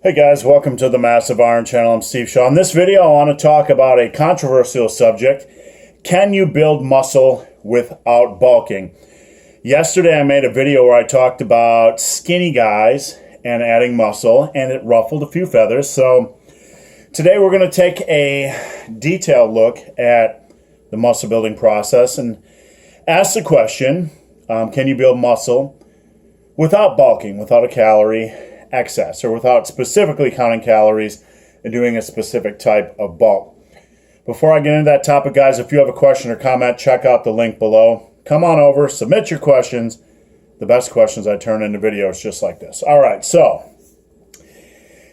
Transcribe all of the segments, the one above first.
Hey guys, welcome to the Massive Iron Channel. I'm Steve Shaw. In this video, I want to talk about a controversial subject. Can you build muscle without bulking? Yesterday, I made a video where I talked about skinny guys and adding muscle, and it ruffled a few feathers. So today, we're going to take a detailed look at the muscle building process and ask the question, can you build muscle without bulking, without a calorie excess, or without specifically counting calories and doing a specific type of bulk? Before I get into that topic, guys, if you have a question or comment, check out the link below. Come on over, submit your questions. The best questions I turn into videos just like this. All right, so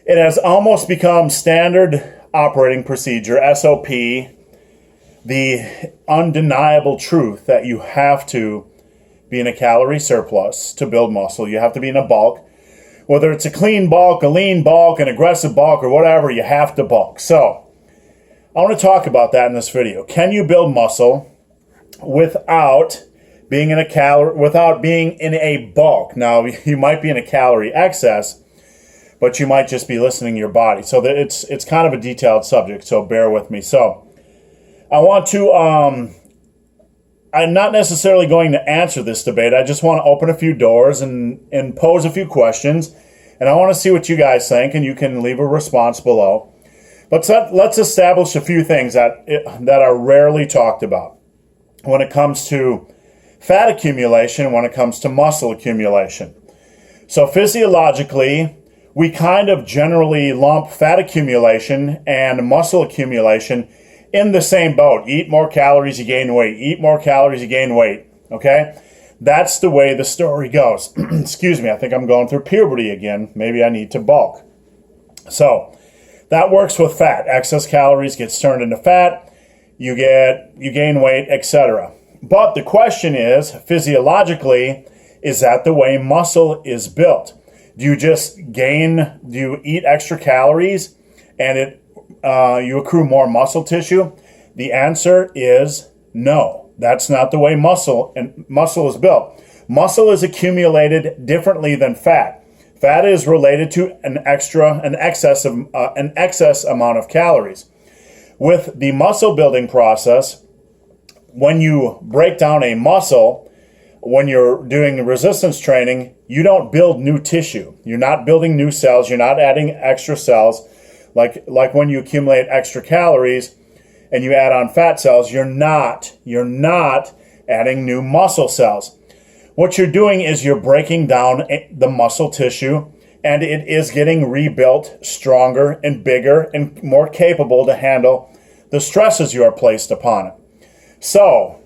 it has almost become standard operating procedure, SOP, the undeniable truth that you have to be in a calorie surplus to build muscle. You have to be in a bulk. Whether it's a clean bulk, a lean bulk, an aggressive bulk, or whatever, you have to bulk. So I want to talk about that in this video. Can you build muscle without being in a bulk? Now, you might be in a calorie excess, but you might just be listening to your body. So that it's kind of a detailed subject, so bear with me. So I want to, I'm not necessarily going to answer this debate. I just want to open a few doors and pose a few questions. And I want to see what you guys think, and you can leave a response below. But let's establish a few things that are rarely talked about when it comes to fat accumulation, when it comes to muscle accumulation. So physiologically, we kind of generally lump fat accumulation and muscle accumulation in the same boat. Eat more calories, you gain weight. Eat more calories, you gain weight. Okay? That's the way the story goes. Excuse me, I think I'm going through puberty again. Maybe I need to bulk. So that works with fat. Excess calories gets turned into fat. You gain weight, etc. But the question is, physiologically, is that the way muscle is built? Do you eat extra calories and you accrue more muscle tissue? The answer is no. That's not the way muscle is built. Muscle is accumulated differently than fat. Fat is related to an excess amount of calories. With the muscle building process, when you break down a muscle, when you're doing resistance training, you don't build new tissue. You're not building new cells. You're not adding extra cells. Like when you accumulate extra calories and you add on fat cells, you're not adding new muscle cells. What you're doing is you're breaking down the muscle tissue, and it is getting rebuilt stronger and bigger and more capable to handle the stresses you are placed upon it. So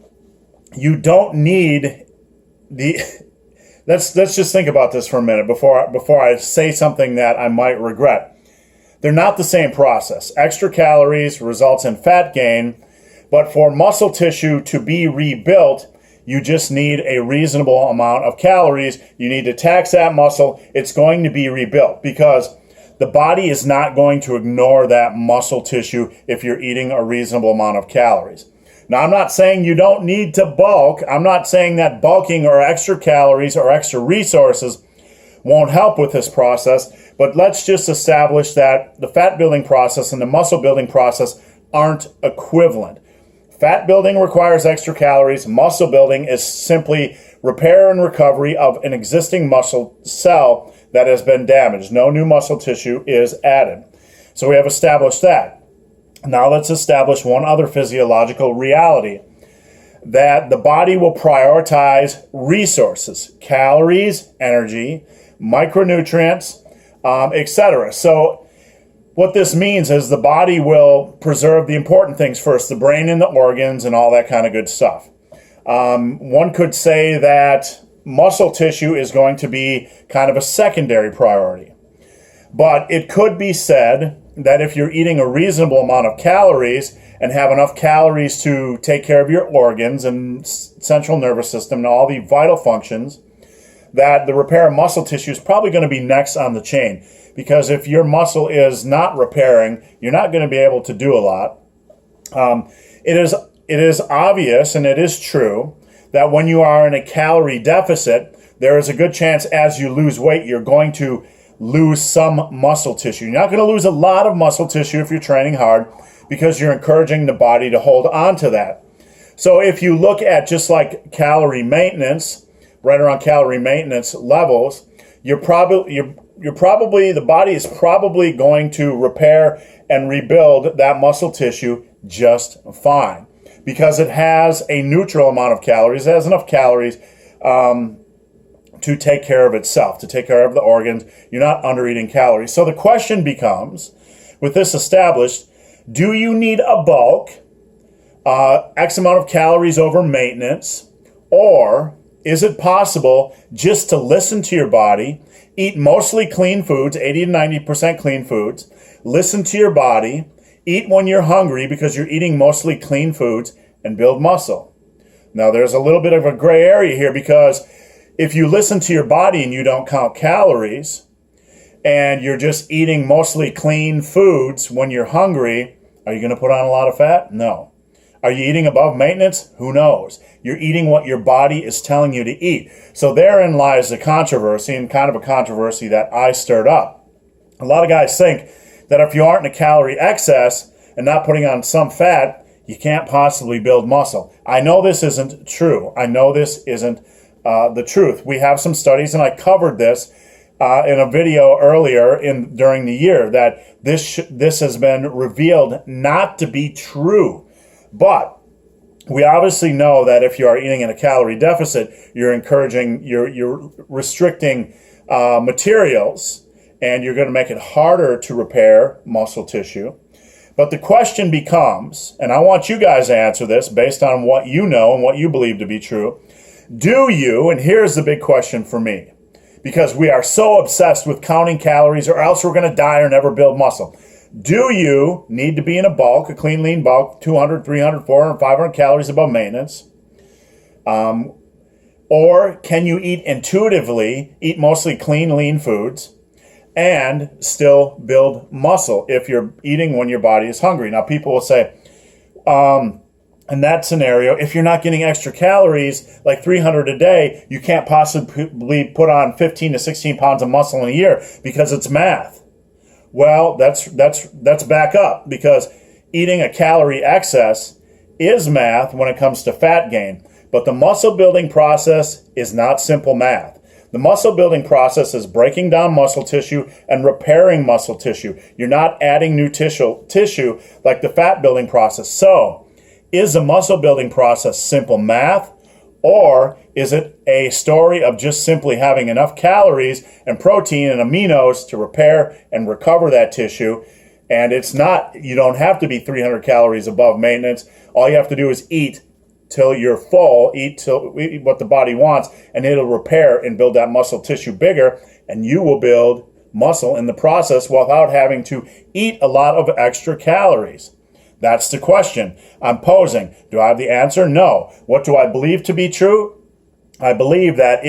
you don't need let's just think about this for a minute before I say something that I might regret. They're not the same process. Extra calories results in fat gain, but for muscle tissue to be rebuilt, you just need a reasonable amount of calories. You need to tax that muscle. It's going to be rebuilt because the body is not going to ignore that muscle tissue if you're eating a reasonable amount of calories. Now, I'm not saying you don't need to bulk. I'm not saying that bulking or extra calories or extra resources won't help with this process, but let's just establish that the fat building process and the muscle building process aren't equivalent. Fat building requires extra calories. Muscle building is simply repair and recovery of an existing muscle cell that has been damaged. No new muscle tissue is added. So we have established that. Now let's establish one other physiological reality, that the body will prioritize resources, calories, energy, micronutrients, etc. So what this means is the body will preserve the important things first, the brain and the organs and all that kind of good stuff. One could say that muscle tissue is going to be kind of a secondary priority. But it could be said that if you're eating a reasonable amount of calories and have enough calories to take care of your organs and central nervous system and all the vital functions, that the repair of muscle tissue is probably going to be next on the chain. Because if your muscle is not repairing, you're not going to be able to do a lot. It is obvious, and it is true, that when you are in a calorie deficit, there is a good chance as you lose weight, you're going to lose some muscle tissue. You're not going to lose a lot of muscle tissue if you're training hard because you're encouraging the body to hold on to that. So if you look at just like calorie maintenance, right around calorie maintenance levels, the body is probably going to repair and rebuild that muscle tissue just fine because it has a neutral amount of calories. It has enough calories to take care of itself, to take care of the organs. You're not under eating calories. So the question becomes, with this established, do you need a bulk, X amount of calories over maintenance, or is it possible just to listen to your body, eat mostly clean foods, 80 to 90% clean foods, listen to your body, eat when you're hungry because you're eating mostly clean foods, and build muscle? Now, there's a little bit of a gray area here because if you listen to your body and you don't count calories and you're just eating mostly clean foods when you're hungry, are you going to put on a lot of fat? No. Are you eating above maintenance? Who knows? You're eating what your body is telling you to eat. So therein lies the controversy, and kind of a controversy that I stirred up. A lot of guys think that if you aren't in a calorie excess and not putting on some fat, you can't possibly build muscle. I know this isn't true. I know this isn't the truth. We have some studies, and I covered this in a video earlier during the year, that this has been revealed not to be true. But we obviously know that if you are eating in a calorie deficit, you're restricting materials, and you're going to make it harder to repair muscle tissue. But the question becomes, and I want you guys to answer this based on what you know and what you believe to be true, do you, and here's the big question for me, because we are so obsessed with counting calories or else we're going to die or never build muscle. Do you need to be in a bulk, a clean, lean bulk, 200, 300, 400, 500 calories above maintenance? Or can you eat intuitively, eat mostly clean, lean foods, and still build muscle if you're eating when your body is hungry? Now, people will say, in that scenario, if you're not getting extra calories, like 300 a day, you can't possibly put on 15 to 16 pounds of muscle in a year because it's math. Well, that's back up, because eating a calorie excess is math when it comes to fat gain. But the muscle building process is not simple math. The muscle building process is breaking down muscle tissue and repairing muscle tissue. You're not adding new tissue like the fat building process. So, is the muscle building process simple math, or is it a story of just simply having enough calories and protein and aminos to repair and recover that tissue? And it's not, you don't have to be 300 calories above maintenance. All you have to do is eat till you're full, eat what the body wants, and it'll repair and build that muscle tissue bigger, and you will build muscle in the process without having to eat a lot of extra calories. That's the question I'm posing. Do I have the answer? No. What do I believe to be true? I believe that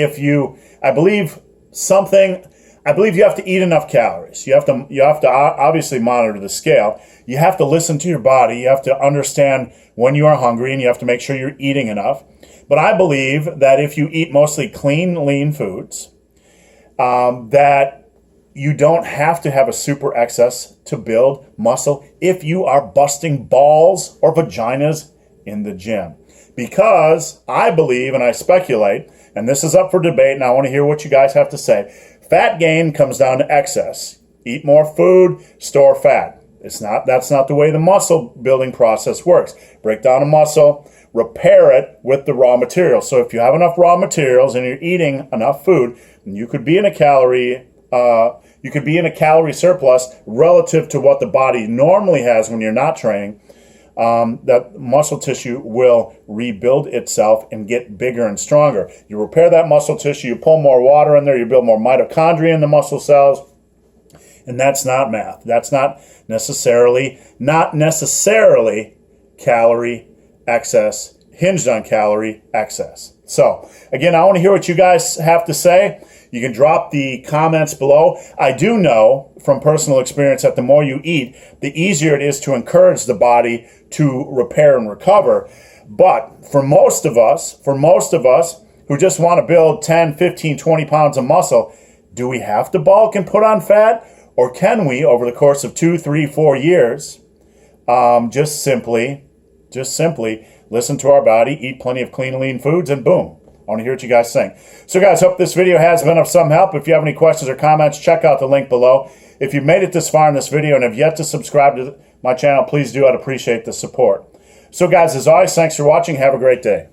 I believe you have to eat enough calories. You have to obviously monitor the scale. You have to listen to your body. You have to understand when you are hungry, and you have to make sure you're eating enough. But I believe that if you eat mostly clean, lean foods, that you don't have to have a super excess to build muscle if you are busting balls or vaginas in the gym. Because I believe, and I speculate, and this is up for debate, and I want to hear what you guys have to say, fat gain comes down to excess. Eat more food, store fat. That's not the way the muscle building process works. Break down a muscle, repair it with the raw materials. So if you have enough raw materials and you're eating enough food, you could be in a calorie surplus relative to what the body normally has when you're not training. That muscle tissue will rebuild itself and get bigger and stronger. You repair that muscle tissue, you pull more water in there, you build more mitochondria in the muscle cells, and that's not math. That's not necessarily calorie excess, hinged on calorie excess. So, again, I want to hear what you guys have to say. You can drop the comments below. I do know from personal experience that the more you eat, the easier it is to encourage the body to repair and recover. But for most of us who just want to build 10, 15, 20 pounds of muscle, Do we have to bulk and put on fat? Or can we, over the course of 2, 3, 4 years, just simply listen to our body, eat plenty of clean, lean foods, and boom. I want to hear what you guys think. So guys, hope this video has been of some help. If you have any questions or comments, check out the link below. If you've made it this far in this video and have yet to subscribe to my channel, please do. I'd appreciate the support. So guys, as always, thanks for watching. Have a great day.